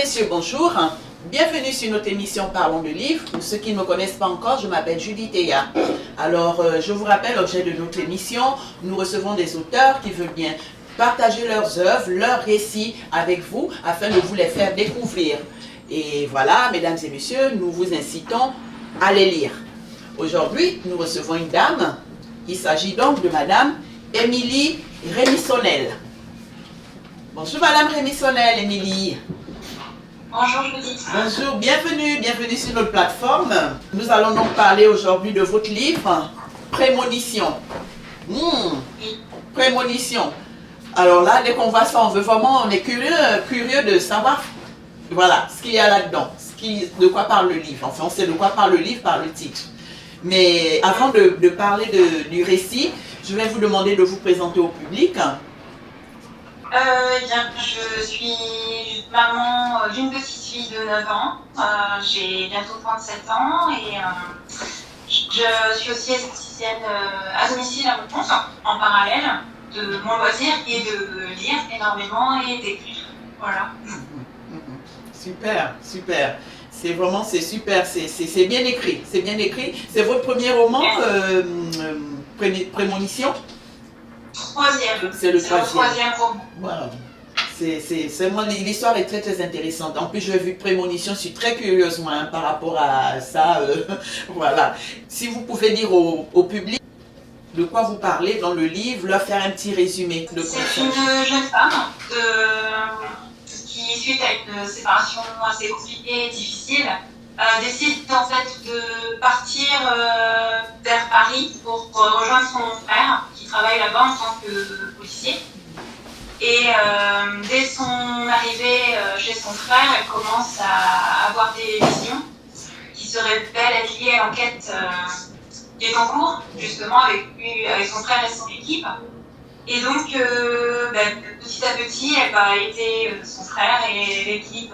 messieurs, bonjour. Bienvenue sur notre émission Parlons de livres. Pour ceux qui ne me connaissent pas encore, je m'appelle Judith Eya. Alors, je vous rappelle l'objet de notre émission. Nous recevons des auteurs qui veulent bien partager leurs œuvres, leurs récits avec vous afin de vous les faire découvrir. Et voilà, mesdames et messieurs, nous vous incitons à les lire. Aujourd'hui, nous recevons une dame. Il s'agit donc de madame Émilie Rémissonnel. Bonjour madame Rémissonnel, Émilie. Bonjour Judith. Bonjour, bienvenue sur notre plateforme. Nous allons donc parler aujourd'hui de votre livre, Prémonition. Prémonition. Alors là, dès qu'on voit ça, on est curieux de savoir, voilà, ce qu'il y a là-dedans, de quoi parle le livre. Enfin, on sait de quoi parle le livre par le titre. Mais avant de parler du récit, je vais vous demander de vous présenter au public. Je suis maman d'une petite fille de 9 ans. J'ai bientôt 37 ans et je suis aussi esthéticienne à domicile à mon compte, en parallèle de mon loisir qui est de lire énormément et d'écrire. Voilà. Super. C'est super, c'est bien écrit, C'est votre premier roman, Prémonition? Troisième. C'est le troisième roman. Voilà. L'histoire est très intéressante. En plus, j'ai vu Prémonition, je suis très curieuse moi, par rapport à ça. Voilà. Si vous pouvez dire au public de quoi vous parlez dans le livre, leur faire un petit résumé. C'est une jeune femme qui, suite à une séparation assez compliquée et difficile, décide en fait de partir vers Paris pour rejoindre son frère qui travaille là-bas en tant que policier. Et dès son arrivée chez son frère, elle commence à avoir des visions qui se révèlent être liées à l'enquête qui est en cours, justement avec son frère et son équipe. Et donc, petit à petit, elle va aider son frère et l'équipe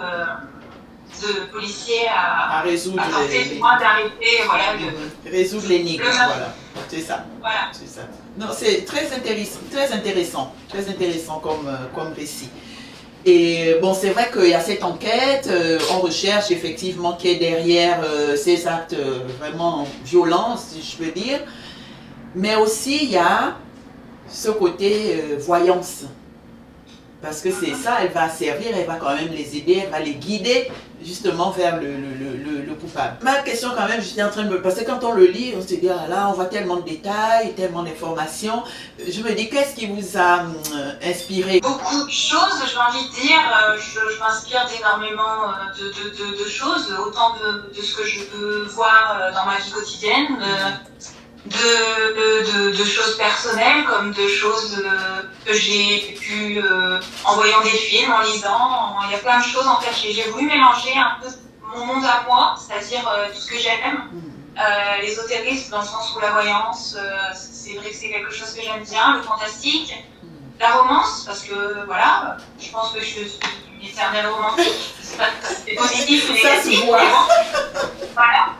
de policiers à tenter du moins d'arrêter résoudre l'énigme. Voilà, c'est ça. Voilà. C'est ça. Non, c'est très intéressant comme récit. Et bon, c'est vrai qu'il y a cette enquête, on recherche effectivement qui est derrière ces actes vraiment violents, si je peux dire. Mais aussi, il y a ce côté voyance. Parce que c'est ça, elle va servir, elle va quand même les aider, elle va les guider justement vers le coupable. Ma question quand même, j'étais en train de me... Parce que quand on le lit, on se dit, ah là, on voit tellement de détails, tellement d'informations. Je me dis, qu'est-ce qui vous a inspiré? Beaucoup de choses, j'ai envie de dire. Je m'inspire d'énormément de choses, autant de ce que je peux voir dans ma vie quotidienne, de choses personnelles comme de choses que j'ai vécues en voyant des films, en lisant. Il y a plein de choses en fait. J'ai voulu mélanger un peu mon monde à moi, c'est-à-dire tout ce que j'aime, l'ésotérisme dans le sens où la voyance, c'est vrai que c'est quelque chose que j'aime bien, le fantastique, la romance, parce que voilà, je pense que je suis une éternelle romantique. C'est positif ou négatif. Voilà.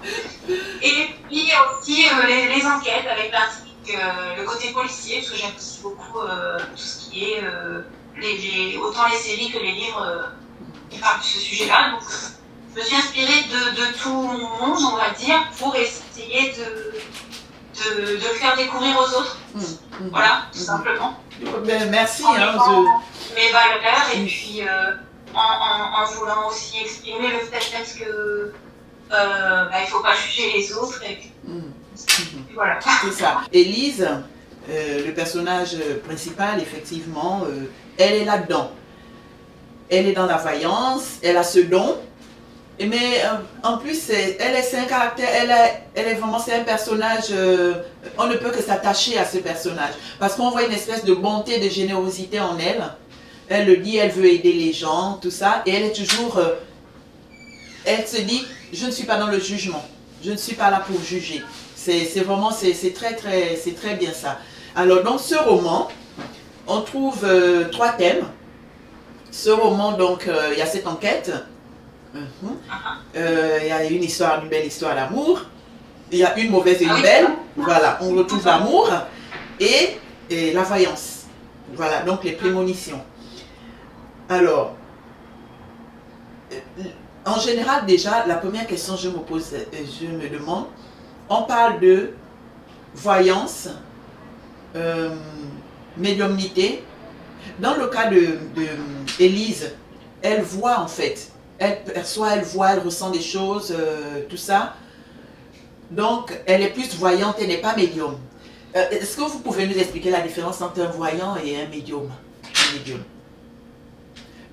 Et puis aussi les enquêtes avec l'intrigue, le côté policier, parce que j'aime aussi beaucoup tout ce qui est autant les séries que les livres qui parlent de ce sujet-là. Donc je me suis inspirée de tout mon monde, on va dire, pour essayer de le faire découvrir aux autres. Voilà, tout simplement. Merci. Mes valeurs et puis en voulant aussi exprimer le fait que il ne faut pas juger les autres. Et puis, voilà. C'est ça. Élise, le personnage principal, effectivement, elle est là-dedans. Elle est dans la voyance, elle a ce don. Mais en plus, c'est un caractère, elle est vraiment, c'est un personnage, on ne peut que s'attacher à ce personnage. Parce qu'on voit une espèce de bonté, de générosité en elle. Elle le dit, elle veut aider les gens, tout ça. Et elle est toujours, elle se dit, je ne suis pas dans le jugement. Je ne suis pas là pour juger. C'est vraiment, c'est très bien ça. Alors, dans ce roman, on trouve 3 thèmes. Ce roman, donc, il y a cette enquête. Il y a une belle histoire d'amour. Il y a une mauvaise et une belle. Voilà, on retrouve l'amour et la voyance. Voilà, donc les prémonitions. Alors, En général, déjà, la première question que je me pose, je me demande, on parle de voyance, euh, médiumnité. Dans le cas de Élise, elle voit en fait, elle perçoit, elle voit, elle ressent des choses, tout ça. Donc, elle est plus voyante, elle n'est pas médium. Est-ce que vous pouvez nous expliquer la différence entre un voyant et un médium? Un médium.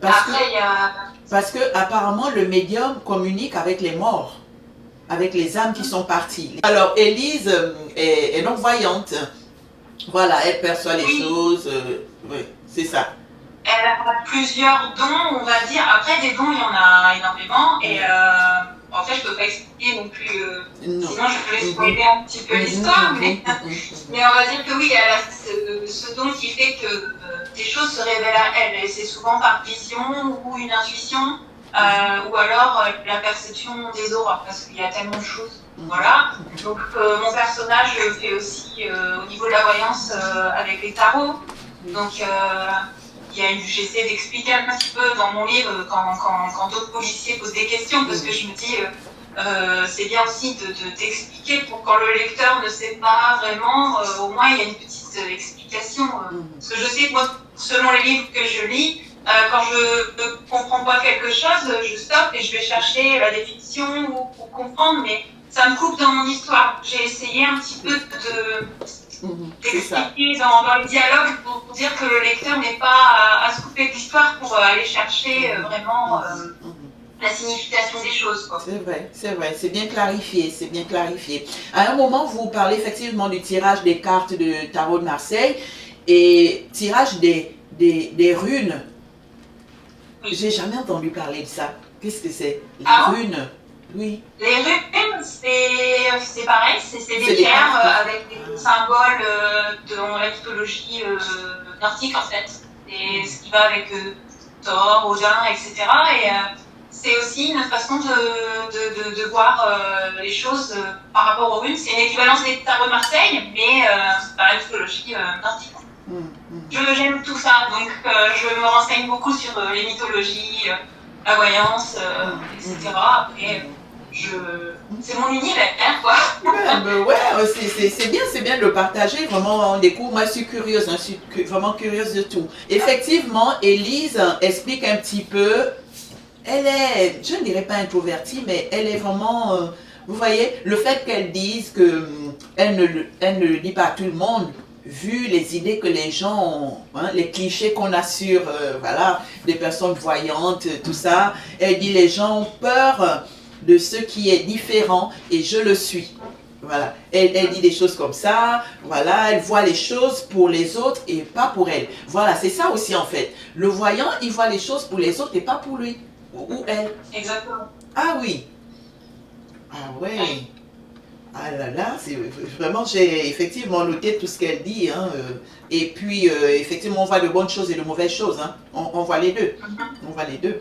Parce que apparemment le médium communique avec les morts, avec les âmes qui sont parties. Alors Élise est donc voyante. Voilà, elle perçoit les choses. Oui, c'est ça. Elle a plusieurs dons, on va dire. Après, des dons, il y en a énormément. Et en fait, je ne peux pas expliquer non plus. Sinon, je peux spoiler un petit peu l'histoire. Mais on va dire que oui, elle a ce don qui fait que des choses se révèlent à elle. Et c'est souvent par vision ou une intuition. Ou alors la perception des auras, parce qu'il y a tellement de choses. Voilà. Donc, mon personnage fait aussi au niveau de la voyance avec les tarots. Donc, j'essaie d'expliquer un petit peu dans mon livre quand d'autres policiers posent des questions, parce que je me dis, c'est bien aussi de t'expliquer pour quand le lecteur ne sait pas vraiment, au moins il y a une petite explication. Parce que je sais que moi, selon les livres que je lis, quand je ne comprends pas quelque chose, je stoppe et je vais chercher la définition pour comprendre, mais ça me coupe dans mon histoire. J'ai essayé un petit peu d'expliquer dans le dialogue pour dire que le lecteur n'est pas à se couper de l'histoire pour aller chercher vraiment la signification des choses. C'est vrai, c'est bien clarifié, c'est bien clarifié. À un moment, vous parlez effectivement du tirage des cartes de tarot de Marseille et tirage des runes. Oui. J'ai jamais entendu parler de ça. Qu'est-ce que c'est? Les runes. Oui. Les runes, c'est pareil, c'est des pierres avec des symboles dans la mythologie nordique en fait. C'est ce qui va avec Thor, Odin, etc. Et c'est aussi une façon de voir les choses par rapport aux runes. C'est une équivalence des tarots de Marseille, mais dans la mythologie nordique. J'aime tout ça, donc je me renseigne beaucoup sur les mythologies, la voyance, etc. Après, c'est mon univers, quoi. C'est bien de le partager. Vraiment, on découvre. Moi, je suis curieuse, je suis vraiment curieuse de tout. Effectivement, Élise explique un petit peu. Elle est, je ne dirais pas introvertie, mais elle est vraiment. Vous voyez, le fait qu'elle dise qu'elle ne le dit pas à tout le monde. Vu les idées que les gens ont, hein, les clichés qu'on a sur voilà, des personnes voyantes, tout ça, elle dit les gens ont peur de ce qui est différent et je le suis. Voilà. Elle dit des choses comme ça, voilà, elle voit les choses pour les autres et pas pour elle. Voilà, c'est ça aussi en fait. Le voyant, il voit les choses pour les autres et pas pour lui ou elle. Exactement. Ah oui. Ah ouais. Ah là là, vraiment, j'ai effectivement noté tout ce qu'elle dit. Hein, et puis, effectivement, on voit de bonnes choses et de mauvaises choses. Hein. On voit les deux. On voit les deux.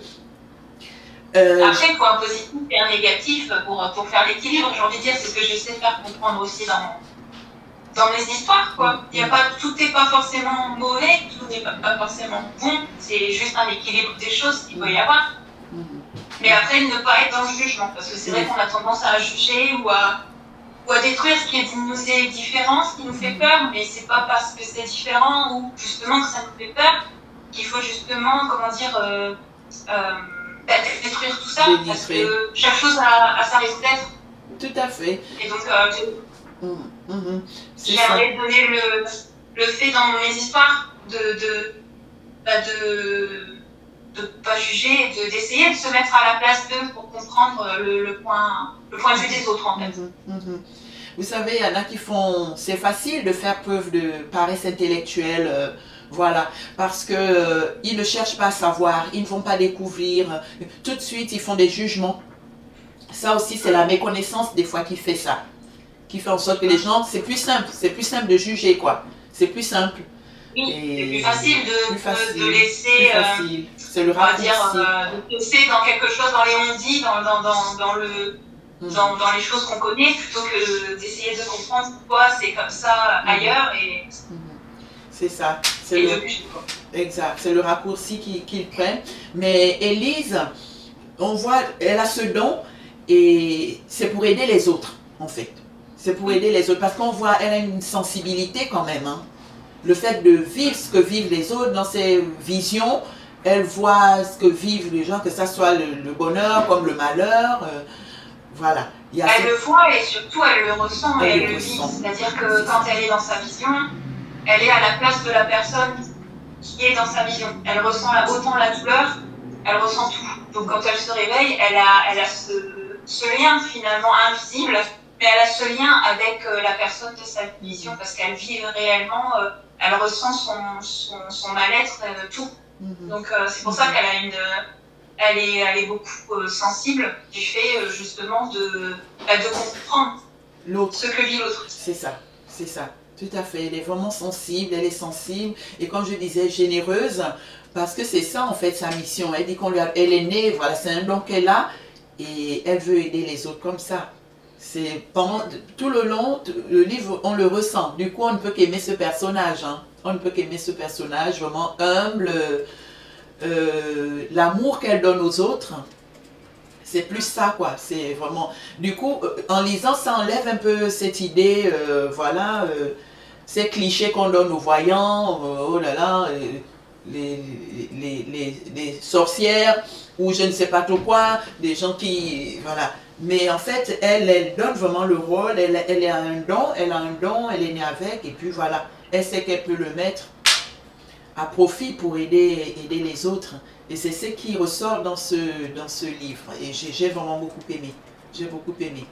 Après, il faut un positif et un négatif pour faire l'équilibre. J'ai envie de dire, c'est ce que j'essaie de faire comprendre aussi dans mes histoires. Quoi. Tout n'est pas forcément mauvais, tout n'est pas forcément bon. C'est juste un équilibre des choses qu'il peut y avoir. Mais après, ne pas être dans le jugement. Parce que c'est vrai qu'on a tendance à juger ou à détruire ce qui nous est différent, ce qui nous fait peur, mais c'est pas parce que c'est différent ou justement que ça nous fait peur qu'il faut justement, comment dire, détruire tout ça, parce que chaque chose a sa raison d'être. Tout à fait. Et donc, j'aimerais donner le fait dans mes histoires de pas juger, d'essayer de se mettre à la place d'eux pour comprendre le point de vue des autres en fait. Vous savez, il y en a qui font, c'est facile de faire preuve de paresse intellectuelle, voilà, parce que ils ne cherchent pas à savoir, ils ne vont pas découvrir, tout de suite ils font des jugements. Ça aussi c'est la méconnaissance des fois qui fait ça, qui fait en sorte que les gens, c'est plus simple de juger quoi, c'est plus simple. Oui, c'est plus facile de laisser, c'est le raccourci. De laisser dans quelque chose, dans les on-dit, dans les choses qu'on connaît, plutôt que d'essayer de comprendre pourquoi c'est comme ça ailleurs. Et c'est ça. Exact, c'est le raccourci qu'ils prennent. Mais Élise, on voit, elle a ce don et c'est pour aider les autres, en fait. C'est pour aider les autres parce qu'on voit, elle a une sensibilité quand même. Hein. Le fait de vivre ce que vivent les autres dans ses visions, elle voit ce que vivent les gens, que ça soit le bonheur comme le malheur. Voilà. Elle le voit et surtout elle le ressent et elle le vit. C'est-à-dire que quand elle est dans sa vision, elle est à la place de la personne qui est dans sa vision. Elle ressent autant la douleur, elle ressent tout. Donc quand elle se réveille, elle a ce lien finalement invisible, mais elle a ce lien avec la personne de sa vision parce qu'elle vit réellement, elle ressent son mal-être, tout. Donc c'est pour ça qu'elle a elle est beaucoup sensible du fait justement de comprendre ce que vit l'autre. C'est ça, tout à fait. Elle est vraiment sensible, elle est sensible et comme je disais, généreuse parce que c'est ça en fait sa mission. Elle dit elle est née, voilà, c'est un don qu'elle a et elle veut aider les autres comme ça. C'est pendant tout le long, le livre, on le ressent. Du coup, on ne peut qu'aimer ce personnage. Hein. On ne peut qu'aimer ce personnage vraiment humble. L'amour qu'elle donne aux autres, c'est plus ça quoi, c'est vraiment, du coup en lisant ça enlève un peu cette idée, voilà, ces clichés qu'on donne aux voyants, oh là là, les sorcières ou je ne sais pas trop quoi, des gens qui, voilà, mais en fait elle donne vraiment le rôle, elle a un don, elle est née avec et puis voilà, elle sait qu'elle peut le mettre à profit pour aider les autres. Et c'est ce qui ressort dans ce livre. Et j'ai vraiment beaucoup aimé. J'ai beaucoup aimé.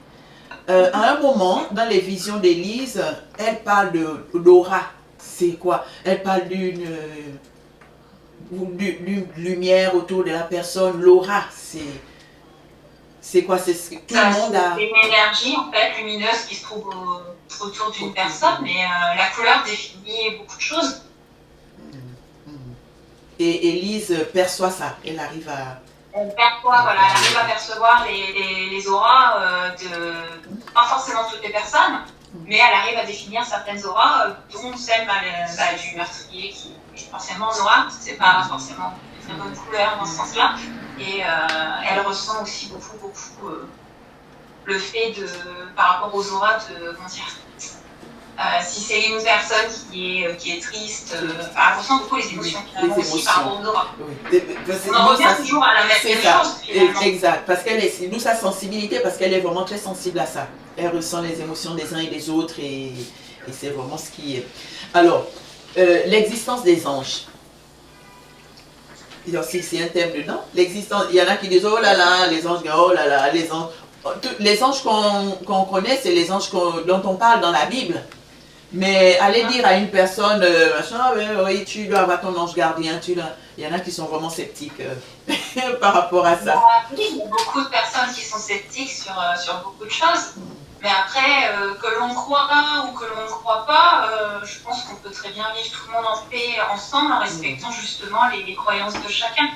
À un moment, dans les visions d'Élise, elle parle d'aura. C'est quoi? Elle parle d'une lumière autour de la personne. L'aura, c'est quoi? C'est ce que tout le monde a. C'est une énergie en fait lumineuse qui se trouve autour d'une personne, mais la couleur définit beaucoup de choses. Et Élise perçoit ça, elle arrive à... Elle arrive à percevoir les auras pas forcément toutes les personnes, mais elle arrive à définir certaines auras, dont celle du meurtrier qui est forcément noire, c'est pas forcément une très bonne couleur dans ce sens-là, et elle ressent aussi beaucoup le fait par rapport aux auras comment dire, si c'est une personne qui est triste, elle ressent beaucoup les émotions finalement aussi par rapport aux auras. Oui. On en revient toujours à la même chose finalement. Exact, parce qu'elle est, d'où sa sensibilité, parce qu'elle est vraiment très sensible à ça. Elle ressent les émotions des uns et des autres et c'est vraiment ce qui est. Alors, l'existence des anges. C'est un thème dedans. L'existence, il y en a qui disent oh là là, les anges, oh là là, les anges. Les anges qu'on connaît, c'est les anges dont on parle dans la Bible. Mais aller dire à une personne, machin, oui, tu dois avoir ton ange gardien, il y en a qui sont vraiment sceptiques par rapport à ça. Oui, il y a beaucoup de personnes qui sont sceptiques sur beaucoup de choses. Mais après, que l'on croit ou que l'on ne croit pas, je pense qu'on peut très bien vivre tout le monde en paix ensemble en respectant justement les croyances de chacun.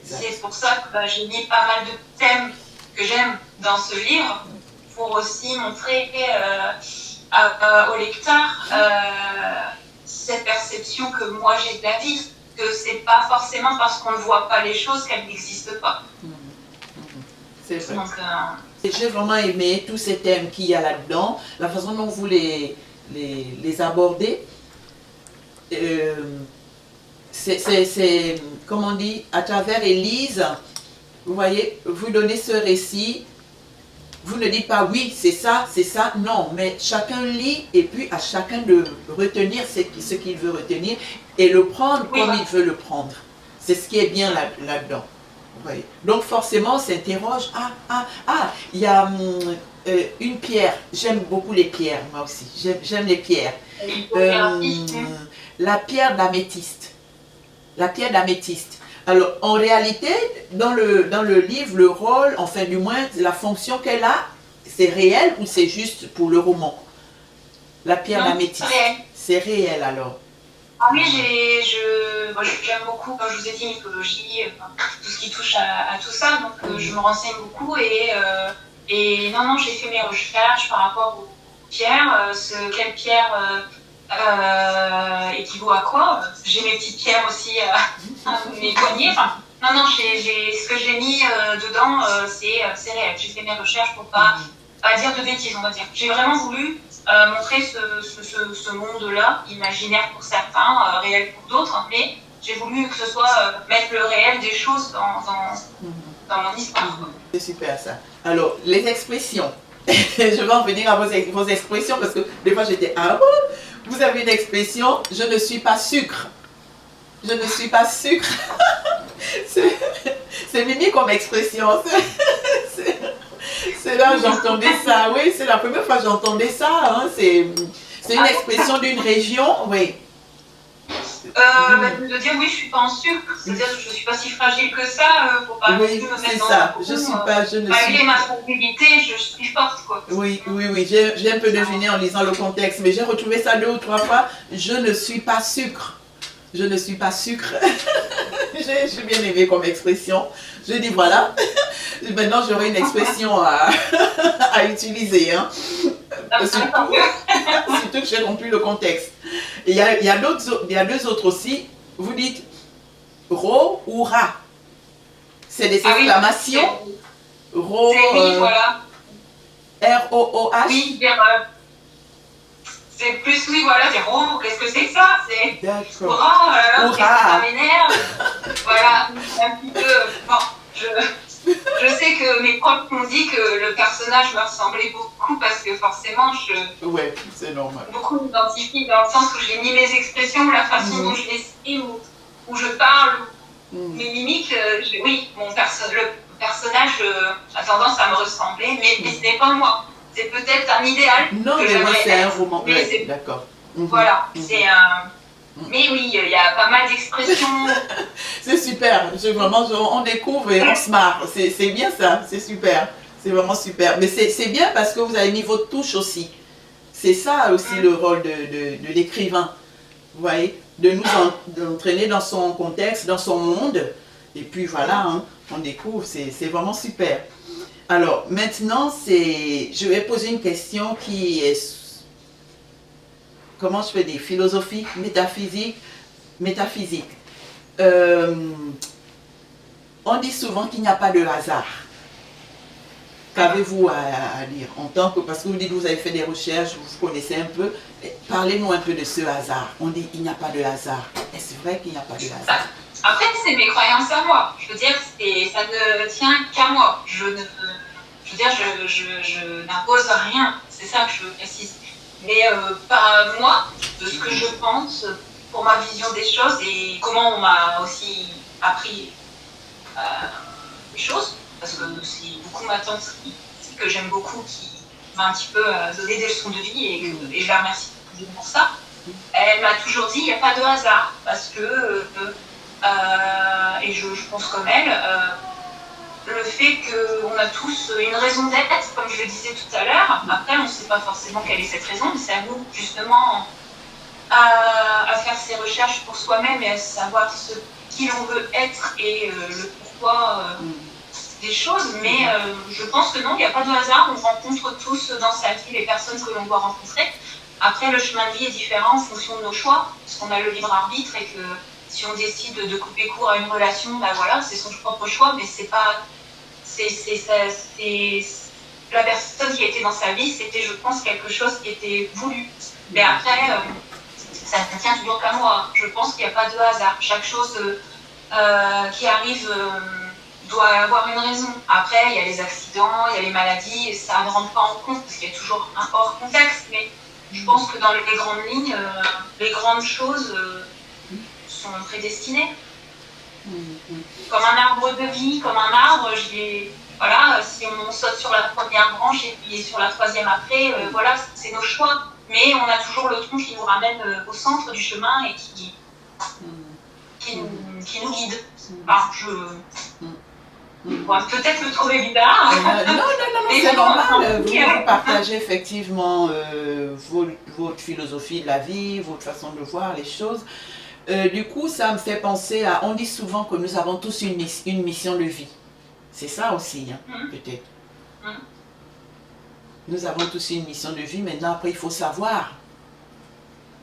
C'est pour ça que j'ai mis pas mal de thèmes que j'aime dans ce livre pour aussi montrer au lecteur cette perception que moi j'ai de la vie, que c'est pas forcément parce qu'on ne voit pas les choses qu'elles n'existent pas. C'est vrai. Donc, j'ai vraiment aimé tous ces thèmes qu'il y a là-dedans, la façon dont vous les abordez. C'est, comme on dit, à travers Élise, vous voyez, vous donnez ce récit. Vous ne dites pas oui, c'est ça, non, mais chacun lit et puis à chacun de retenir ce qu'il veut retenir et le prendre comme il veut le prendre. C'est ce qui est bien là-dedans. Oui. Donc forcément on s'interroge, il y a une pierre, j'aime beaucoup les pierres moi aussi, j'aime les pierres. La pierre d'améthyste. La pierre d'améthyste. Alors, en réalité, dans le livre, le rôle, enfin du moins, la fonction qu'elle a, c'est réel ou c'est juste pour le roman? La pierre d'améthyste. C'est réel alors. Ah oui, j'aime beaucoup, comme je vous ai dit, mythologie, tout ce qui touche à tout ça, donc je me renseigne beaucoup et non, j'ai fait mes recherches par rapport aux pierres, quelle pierre équivaut à quoi. J'ai mes petites pierres aussi à mes poignets, non, ce que j'ai mis dedans, c'est réel. J'ai fait mes recherches pour pas dire de bêtises, on va dire. J'ai vraiment voulu montrer ce monde-là, imaginaire pour certains, réel pour d'autres, mais j'ai voulu que ce soit mettre le réel des choses dans mon histoire. C'est super ça. Alors, les expressions. Je vais en venir à vos expressions parce que des fois j'étais ah bon, vous avez une expression, je ne suis pas sucre. Je ne suis pas sucre. C'est mimi comme expression. C'est là que j'entendais ça. Oui, c'est la première fois que j'entendais ça. Hein. C'est une expression d'une région. Oui. De dire oui, je suis pas en sucre, c'est-à-dire que je suis pas si fragile que ça, faut pas oui, me c'est mettre dans ça. le Je suis pas, je ne malgré suis ma fragilité, je suis forte quoi. Oui, j'ai un peu deviné en lisant le contexte, mais j'ai retrouvé ça 2 ou 3 fois. Je ne suis pas sucre. Je ne suis pas sucre. J'ai bien aimé comme expression. Je dis voilà, maintenant j'aurai une expression à utiliser. Hein. Surtout que j'ai compris le contexte. Et il y a 2 autres aussi. Vous dites ro ou ra. C'est des exclamations. Ro, oui, voilà. R-O-O-H. Oui, c'est plus, oui, voilà, c'est ro, qu'est-ce que c'est que ça? C'est d'accord. Ça m'énerve. Voilà, un petit peu. Bon, je sais que mes profs m'ont dit que le personnage me ressemblait beaucoup parce que forcément, ouais, c'est normal. Beaucoup m'identifie dans le sens où j'ai mis mes expressions, la façon dont je les exprime, où je parle, mes mimiques. Oui, le personnage a tendance à me ressembler, mais ce n'est pas moi. C'est peut-être un idéal. Non, mais c'est un roman. Ouais, d'accord. Voilà, c'est un. Mais oui, il y a pas mal d'expressions. C'est super. Vraiment, on découvre et on se marre. C'est bien ça. C'est super. C'est vraiment super. Mais c'est bien parce que vous avez mis votre touche aussi. C'est ça aussi le rôle de l'écrivain. Vous voyez, de nous entraîner dans son contexte, dans son monde. Et puis voilà, hein, on découvre. C'est vraiment super. Alors, maintenant, je vais poser une question qui est, comment je peux dire, philosophique, métaphysique. On dit souvent qu'il n'y a pas de hasard. Qu'avez-vous à dire en tant que, parce que vous dites que vous avez fait des recherches, vous connaissez un peu, parlez-nous un peu de ce hasard. On dit qu'il n'y a pas de hasard. Est-ce vrai qu'il n'y a pas de hasard? Après, c'est mes croyances à moi. Je veux dire, ça ne tient qu'à moi. Je n'impose rien. C'est ça que je précise. Mais par moi, de ce que je pense, pour ma vision des choses et comment on m'a aussi appris les choses, parce que c'est beaucoup ma tante que j'aime beaucoup qui m'a un petit peu donné des leçons de vie et je la remercie pour ça. Elle m'a toujours dit il n'y a pas de hasard parce que et je pense comme elle, le fait qu'on a tous une raison d'être, comme je le disais tout à l'heure. Après, on ne sait pas forcément quelle est cette raison, mais c'est à nous justement à faire ces recherches pour soi-même et à savoir qui l'on veut être et le pourquoi des choses. Mais je pense que non, il n'y a pas de hasard. On rencontre tous dans sa vie les personnes que l'on doit rencontrer. Après, le chemin de vie est différent en fonction de nos choix, parce qu'on a le libre arbitre et que si on décide de couper court à une relation, ben voilà, c'est son propre choix, mais c'est pas. La personne qui était dans sa vie, c'était, je pense, quelque chose qui était voulu. Mais après, ça ne tient toujours qu'à moi. Je pense qu'il n'y a pas de hasard. Chaque chose qui arrive doit avoir une raison. Après, il y a les accidents, il y a les maladies, et ça ne rentre pas en compte parce qu'il y a toujours un hors contexte. Mais je pense que dans les grandes lignes, les grandes choses sont prédestinées. Comme un arbre de vie, comme un arbre, voilà, si on saute sur la première branche et puis sur la troisième après, voilà, c'est nos choix. Mais on a toujours le tronc qui nous ramène au centre du chemin et qui nous guide. Alors, peut-être le trouver bizarre. Non, c'est normal. Vous partagez effectivement votre philosophie de la vie, votre façon de voir les choses. Du coup, ça me fait penser à... On dit souvent que nous avons tous une mission de vie. C'est ça aussi, hein, peut-être. Nous avons tous une mission de vie. Maintenant, après, il faut savoir.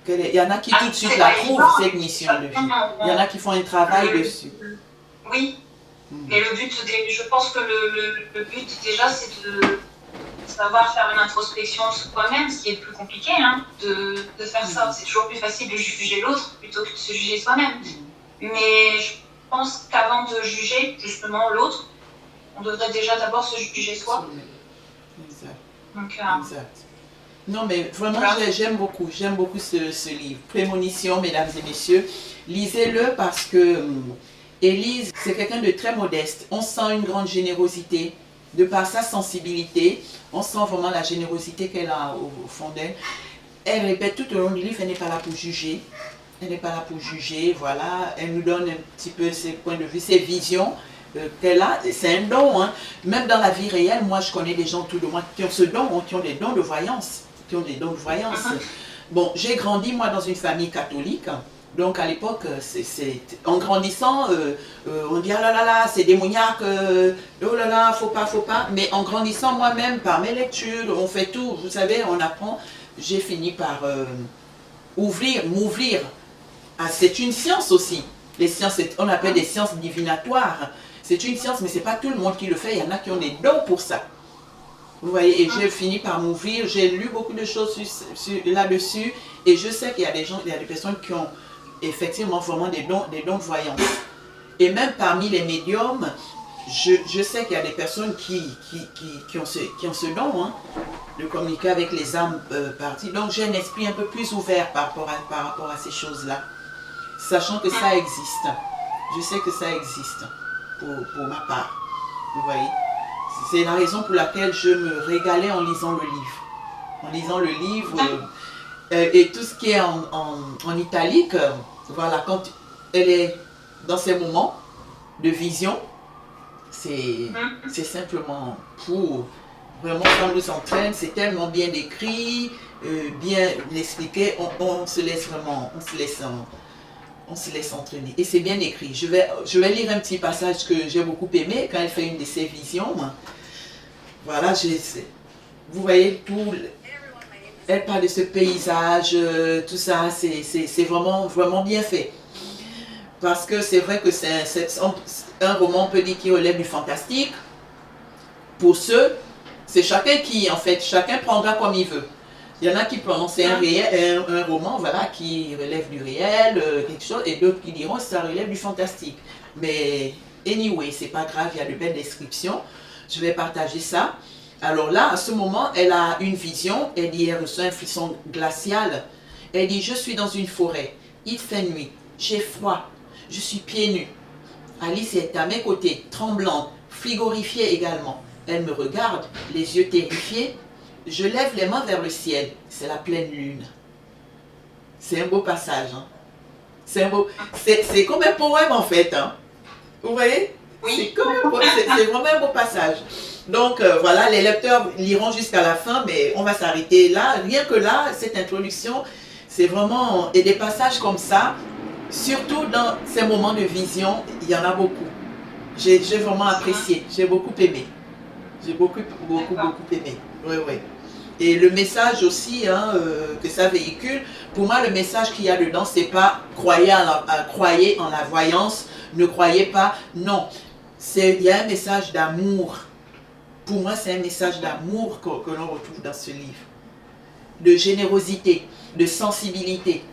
Il y en a qui tout de suite la trouvent, cette mission de vie. Il y en a qui font un travail dessus. Oui, Mais le but, je pense que le but déjà, c'est de savoir faire une introspection de soi-même, ce qui est le plus compliqué, hein, de faire ça. C'est toujours plus facile de juger l'autre plutôt que de se juger soi-même. Mais je pense qu'avant de juger justement l'autre, on devrait déjà d'abord se juger soi. Exact. Donc, exact. Non, mais vraiment, voilà. j'aime beaucoup ce livre. Prémonition, mesdames et messieurs. Lisez-le parce que Élise, c'est quelqu'un de très modeste. On sent une grande générosité. De par sa sensibilité, on sent vraiment la générosité qu'elle a au fond d'elle. Elle répète tout au long du livre, elle n'est pas là pour juger. Elle n'est pas là pour juger, voilà. Elle nous donne un petit peu ses points de vue, ses visions qu'elle a. C'est un don, hein. Même dans la vie réelle, moi je connais des gens autour de moi qui ont ce don, qui ont des dons de voyance. Qui ont des dons de voyance. Bon, j'ai grandi moi dans une famille catholique. Donc à l'époque, en grandissant, on dit ah là là là, c'est démoniaque, oh là là, faut pas, faut pas. Mais en grandissant moi-même, par mes lectures, on fait tout, vous savez, on apprend. J'ai fini par m'ouvrir. Ah, c'est une science aussi. Les sciences, on appelle des sciences divinatoires. C'est une science, mais c'est pas tout le monde qui le fait. Il y en a qui ont des dons pour ça. Vous voyez, et j'ai fini par m'ouvrir. J'ai lu beaucoup de choses là-dessus. Et je sais qu'il y a des gens, il y a des personnes qui ont effectivement vraiment des dons de voyance. Et même parmi les médiums, je sais qu'il y a des personnes qui ont ce don, hein, de communiquer avec les âmes parties. Donc j'ai un esprit un peu plus ouvert par rapport à ces choses-là. Sachant que ça existe. Je sais que ça existe pour ma part. Vous voyez, c'est la raison pour laquelle je me régalais en lisant le livre. En lisant le livre et tout ce qui est en italique, voilà, quand elle est dans ces moments de vision, c'est simplement pour vraiment ça nous entraîne, c'est tellement bien décrit, bien expliqué, on se laisse vraiment, on se laisse entraîner. Et c'est bien écrit. Je vais lire un petit passage que j'ai beaucoup aimé quand elle fait une de ses visions. Voilà, vous voyez tout. Elle parle de ce paysage, tout ça, c'est vraiment, vraiment bien fait. Parce que c'est vrai que c'est un roman, on peut dire, qui relève du fantastique. Pour ceux, c'est chacun qui, en fait, chacun prendra comme il veut. Il y en a qui prononcent un roman, voilà, qui relève du réel, quelque chose, et d'autres qui diront que ça relève du fantastique. Mais anyway, c'est pas grave, il y a de belles descriptions. Je vais partager ça. Alors là, à ce moment, elle a une vision, elle dit, elle reçoit un frisson glacial. Elle dit, je suis dans une forêt, il fait nuit, j'ai froid, je suis pieds nus. Alice est à mes côtés, tremblante, frigorifiée également. Elle me regarde, les yeux terrifiés. Je lève les mains vers le ciel, c'est la pleine lune. C'est un beau passage. Hein. C'est comme un poème en fait. Hein. Vous voyez? Oui. C'est vraiment un beau passage. Donc voilà, les lecteurs liront jusqu'à la fin, mais on va s'arrêter là. Rien que là, cette introduction, c'est vraiment... Et des passages comme ça, surtout dans ces moments de vision, il y en a beaucoup. J'ai vraiment apprécié, j'ai beaucoup aimé. J'ai beaucoup aimé. Oui, oui. Et le message aussi hein, que ça véhicule, pour moi, le message qu'il y a dedans, c'est pas croyez en la voyance, ne croyez pas. Non, il y a un message d'amour. Pour moi, c'est un message d'amour que l'on retrouve dans ce livre. De générosité, de sensibilité.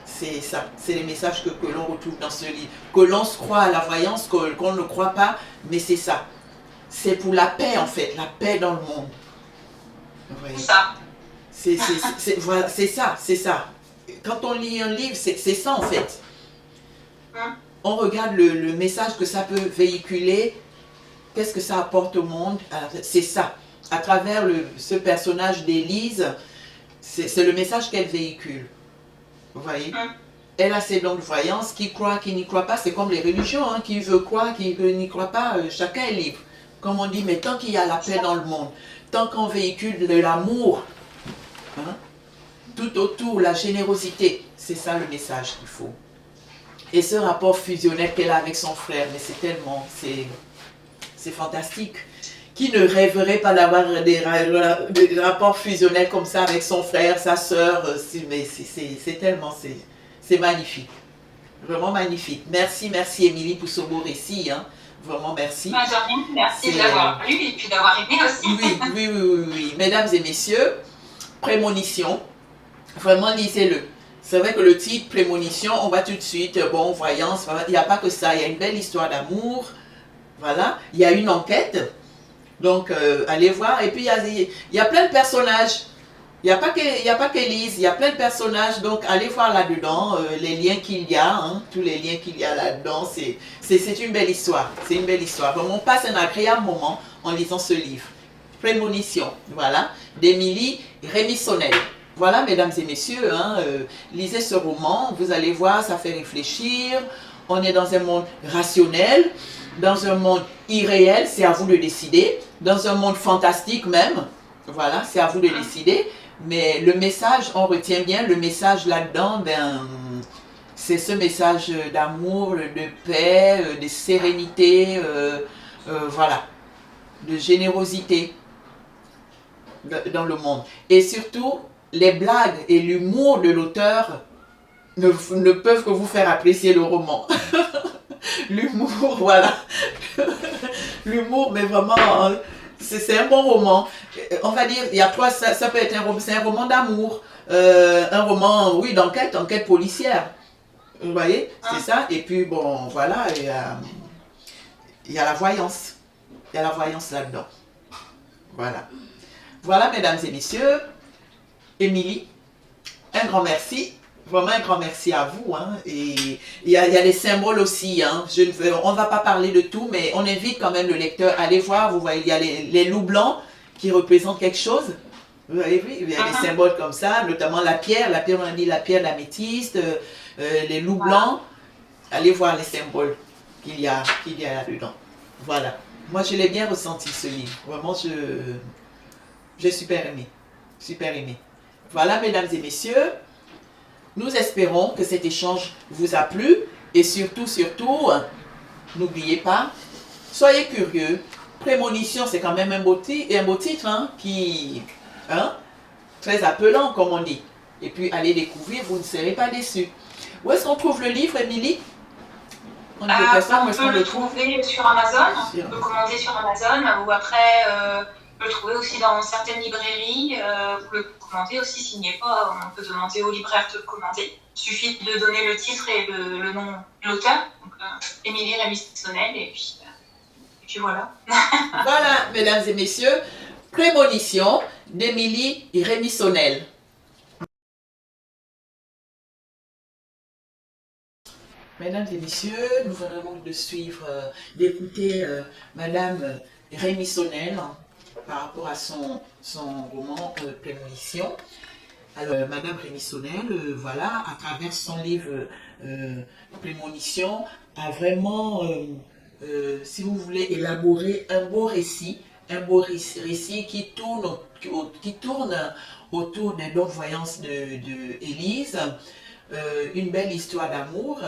C'est ça, c'est les messages que l'on retrouve dans ce livre. Que l'on se croit à la voyance, qu'on ne croit pas, mais c'est ça. C'est pour la paix en fait, la paix dans le monde. C'est ça. Voilà, c'est ça. Quand on lit un livre, c'est ça en fait. On regarde le message que ça peut véhiculer, qu'est-ce que ça apporte au monde, c'est ça. À travers ce personnage d'Élise, c'est le message qu'elle véhicule. Vous voyez? Elle a ses dons de voyance, qui croit, qui n'y croit pas, c'est comme les religions, hein, qui veut croire, qui n'y croit pas, chacun est libre. Comme on dit, mais tant qu'il y a la paix dans le monde, tant qu'on véhicule de l'amour, hein, tout autour, la générosité, c'est ça le message qu'il faut. Et ce rapport fusionnel qu'elle a avec son frère, mais c'est tellement, c'est fantastique. Qui ne rêverait pas d'avoir des rapports fusionnels comme ça avec son frère, sa soeur, mais c'est tellement, c'est magnifique. Vraiment magnifique. Merci Émilie pour ce beau récit. Hein. Vraiment, merci. Bah, de rien, merci de l'avoir lu et puis d'avoir aimé aussi. Oui. Mesdames et messieurs, Prémonition, vraiment lisez-le. C'est vrai que le titre Prémonition, on va tout de suite, bon, voyance, il n'y a pas que ça, il y a une belle histoire d'amour, voilà, il y a une enquête, donc allez voir, et puis il y a plein de personnages. Il n'y a pas qu'Élise, il y a plein de personnages, donc allez voir là-dedans les liens qu'il y a, hein, tous les liens qu'il y a là-dedans, c'est une belle histoire, c'est une belle histoire. Vraiment, on passe un agréable moment en lisant ce livre. Prémonition, voilà, d'Émilie Rémissonnel. Voilà, mesdames et messieurs, hein, lisez ce roman, vous allez voir, ça fait réfléchir, on est dans un monde rationnel, dans un monde irréel, c'est à vous de décider, dans un monde fantastique même, voilà, c'est à vous de décider. Mais le message, on retient bien le message là-dedans, c'est ce message d'amour, de paix, de sérénité, voilà, de générosité dans le monde. Et surtout, les blagues et l'humour de l'auteur ne peuvent que vous faire apprécier le roman. L'humour, voilà. L'humour, mais vraiment... C'est un bon roman. On va dire, il y a trois, ça peut être c'est un roman d'amour, un roman, oui, d'enquête, enquête policière. Vous voyez, c'est ça. Et puis, bon, voilà, il y a la voyance. Il y a la voyance là-dedans. Voilà. Voilà, mesdames et messieurs, Émilie, un grand merci. Vraiment un grand merci à vous. Hein. Et il y a des symboles aussi. Hein. On ne va pas parler de tout, mais on invite quand même le lecteur à aller voir. Vous voyez, il y a les loups blancs qui représentent quelque chose. Vous voyez, il y a des symboles comme ça, notamment la pierre, on a dit la pierre d'améthyste, les loups blancs. Allez voir les symboles qu'il y a là-dedans. Voilà. Moi, je l'ai bien ressenti, ce livre. Vraiment, j'ai super aimé. Super aimé. Voilà, mesdames et messieurs. Nous espérons que cet échange vous a plu et surtout, n'oubliez pas, soyez curieux. Prémonition, c'est quand même un beau titre hein, très appelant, comme on dit. Et puis, allez découvrir, vous ne serez pas déçus. Où est-ce qu'on trouve le livre, Émilie? On peut le trouver sur Amazon, on peut commander sur Amazon, ou après, on peut le trouver aussi dans certaines librairies, vous le commander aussi s'il n'y est pas, on peut demander au libraire de commander. Il suffit de donner le titre et le nom de l'auteur, donc Émilie Rémissonnel, et puis voilà. Voilà, mesdames et messieurs, Prémonition d'Émilie Rémissonnel. Mesdames et messieurs, nous venons de suivre, d'écouter Madame Rémissonnel par rapport à son roman Prémonition. Alors, Madame Rémissonnel, voilà, à travers son livre Prémonition, a vraiment, si vous voulez, élaboré un beau récit qui tourne autour des non-voyances de Élise, une belle histoire d'amour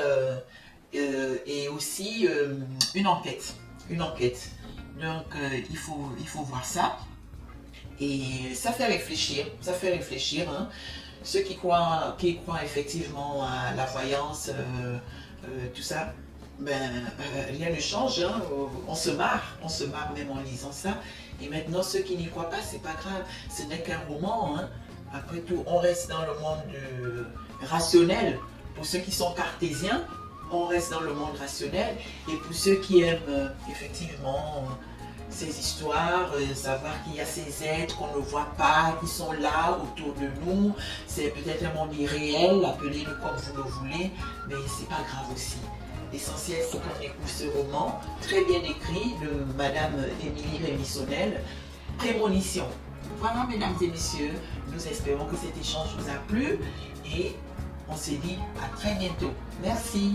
et aussi une enquête. Donc, il faut voir ça. Et ça fait réfléchir, hein. Ceux qui croient effectivement à la voyance, tout ça, rien ne change, hein. On se marre même en lisant ça. Et maintenant, ceux qui n'y croient pas, c'est pas grave, ce n'est qu'un roman, hein. Après tout, on reste dans le monde rationnel. Pour ceux qui sont cartésiens, on reste dans le monde rationnel. Et pour ceux qui aiment effectivement ces histoires, savoir qu'il y a ces êtres qu'on ne voit pas, qui sont là autour de nous, c'est peut-être un monde irréel, appelez-le comme vous le voulez, mais c'est pas grave aussi. L'essentiel, c'est qu'on écoute ce roman, très bien écrit, de Madame Émilie Rémissonnel, Prémonition. Voilà, mesdames et messieurs, nous espérons que cet échange vous a plu et on se dit à très bientôt. Merci.